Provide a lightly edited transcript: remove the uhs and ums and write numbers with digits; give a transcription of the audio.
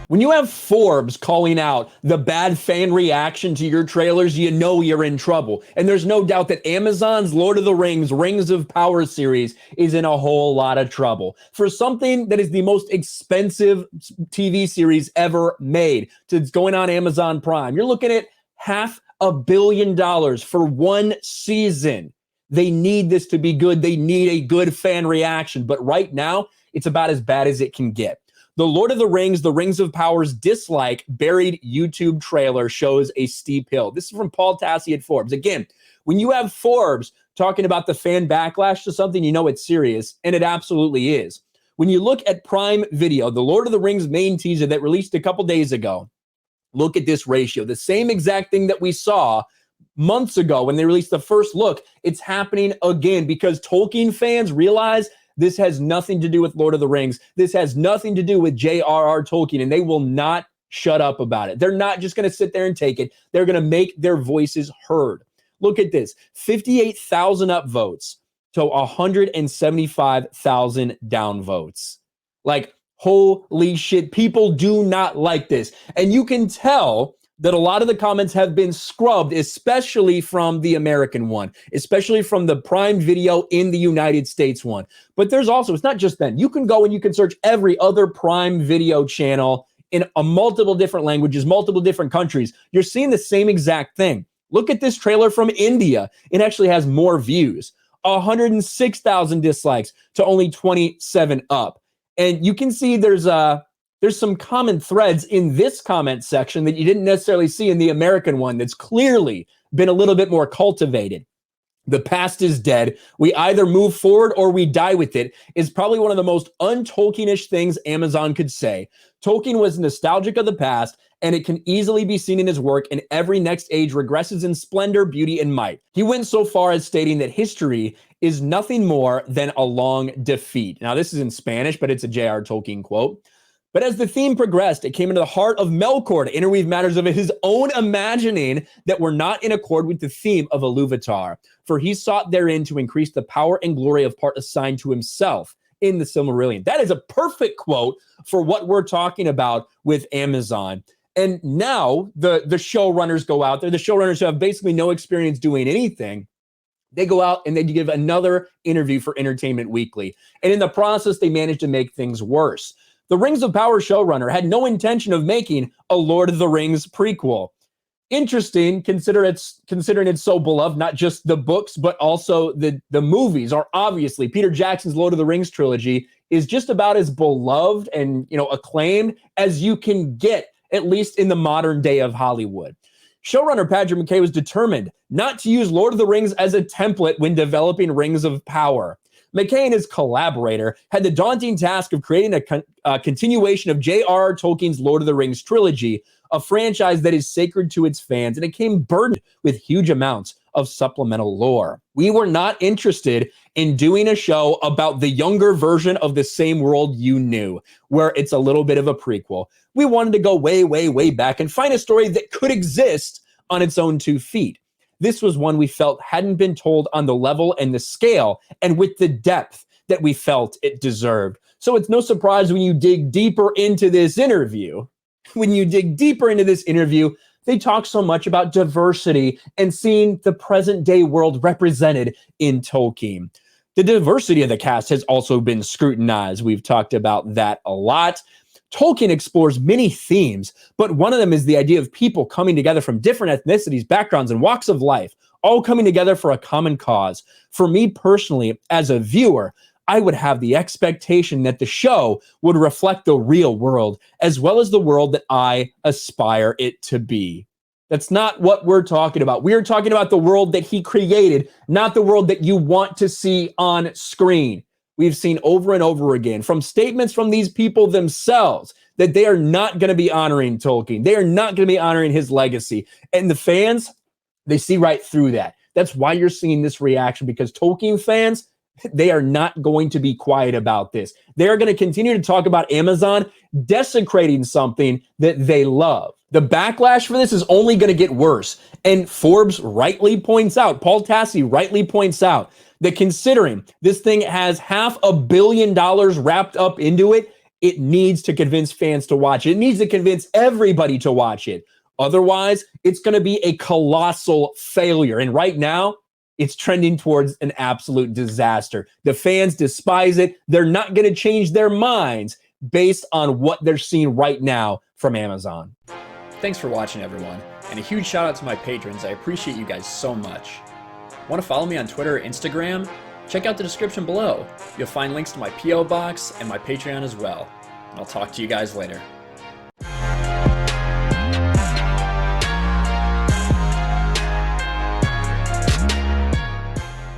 When you have Forbes calling out the bad fan reaction to your trailers, you know you're in trouble. And there's no doubt that Amazon's Lord of the Rings, Rings of Power series is in a whole lot of trouble. For something that is the most expensive TV series ever made, it's going on Amazon Prime, you're looking at $500 million for one season. They need this to be good. They need a good fan reaction. But right now, it's about as bad as it can get. The Lord of the Rings, the Rings of Power's dislike buried YouTube trailer shows a steep hill. This is from Paul Tassi at Forbes. Again, when you have Forbes talking about the fan backlash to something, you know it's serious, and it absolutely is. When you look at Prime Video, the Lord of the Rings main teaser that released a couple days ago, look at this ratio. The same exact thing that we saw months ago when they released the first look, it's happening again because Tolkien fans realize this has nothing to do with Lord of the Rings. This has nothing to do with J.R.R. Tolkien, and they will not shut up about it. They're not just going to sit there and take it. They're going to make their voices heard. Look at this, 58,000 upvotes to 175,000 downvotes. Like, holy shit, people do not like this. And you can tell that a lot of the comments have been scrubbed, especially from the American one, especially from the Prime Video in the United States one. But there's also, it's not just them. You can go and you can search every other Prime Video channel in multiple different languages, multiple different countries. You're seeing the same exact thing. Look at this trailer from India. It actually has more views, 106,000 dislikes to only 27 up. And you can see there's some common threads in this comment section that you didn't necessarily see in the American one that's clearly been a little bit more cultivated. The past is dead. We either move forward or we die with it is probably one of the most un-Tolkienish things Amazon could say. Tolkien was nostalgic of the past, and it can easily be seen in his work, and every next age regresses in splendor, beauty, and might. He went so far as stating that history is nothing more than a long defeat. Now, this is in Spanish, but it's a J.R. Tolkien quote. But as the theme progressed, it came into the heart of Melkor to interweave matters of his own imagining that were not in accord with the theme of Iluvatar, for he sought therein to increase the power and glory of part assigned to himself in the Silmarillion. That is a perfect quote for what we're talking about with Amazon. And now the showrunners go out there, the showrunners who have basically no experience doing anything, they go out and they give another interview for Entertainment Weekly. And in the process, they manage to make things worse. The Rings of Power showrunner had no intention of making a Lord of the Rings prequel. Interesting, considering it's so beloved, not just the books, but also the movies are obviously, Peter Jackson's Lord of the Rings trilogy is just about as beloved and, acclaimed as you can get, at least in the modern day of Hollywood. Showrunner Patrick McKay was determined not to use Lord of the Rings as a template when developing Rings of Power. McKay and his collaborator had the daunting task of creating a continuation of J.R.R. Tolkien's Lord of the Rings trilogy, a franchise that is sacred to its fans, and it came burdened with huge amounts of supplemental lore. We were not interested in doing a show about the younger version of the same world you knew, where it's a little bit of a prequel. We wanted to go way, way, way back and find a story that could exist on its own 2 feet. This was one we felt hadn't been told on the level and the scale and with the depth that we felt it deserved. So it's no surprise when you dig deeper into this interview, they talk so much about diversity and seeing the present day world represented in Tolkien. The diversity of the cast has also been scrutinized. We've talked about that a lot. Tolkien explores many themes, but one of them is the idea of people coming together from different ethnicities, backgrounds, and walks of life, all coming together for a common cause. For me personally, as a viewer, I would have the expectation that the show would reflect the real world, as well as the world that I aspire it to be. That's not what we're talking about. We are talking about the world that he created, not the world that you want to see on screen. We've seen over and over again from statements from these people themselves that they are not going to be honoring Tolkien. They are not going to be honoring his legacy. And the fans, they see right through that. That's why you're seeing this reaction, because Tolkien fans, they are not going to be quiet about this. They're going to continue to talk about Amazon desecrating something that they love. The backlash for this is only going to get worse. And Forbes rightly points out, Paul Tassi rightly points out, that considering this thing has $500 million wrapped up into it, it needs to convince fans to watch it. It needs to convince everybody to watch it. Otherwise, it's going to be a colossal failure. And right now, it's trending towards an absolute disaster. The fans despise it. They're not going to change their minds based on what they're seeing right now from Amazon. Thanks for watching, everyone. And a huge shout out to my patrons. I appreciate you guys so much. Want to follow me on Twitter or Instagram? Check out the description below. You'll find links to my P.O. box and my Patreon as well. And I'll talk to you guys later.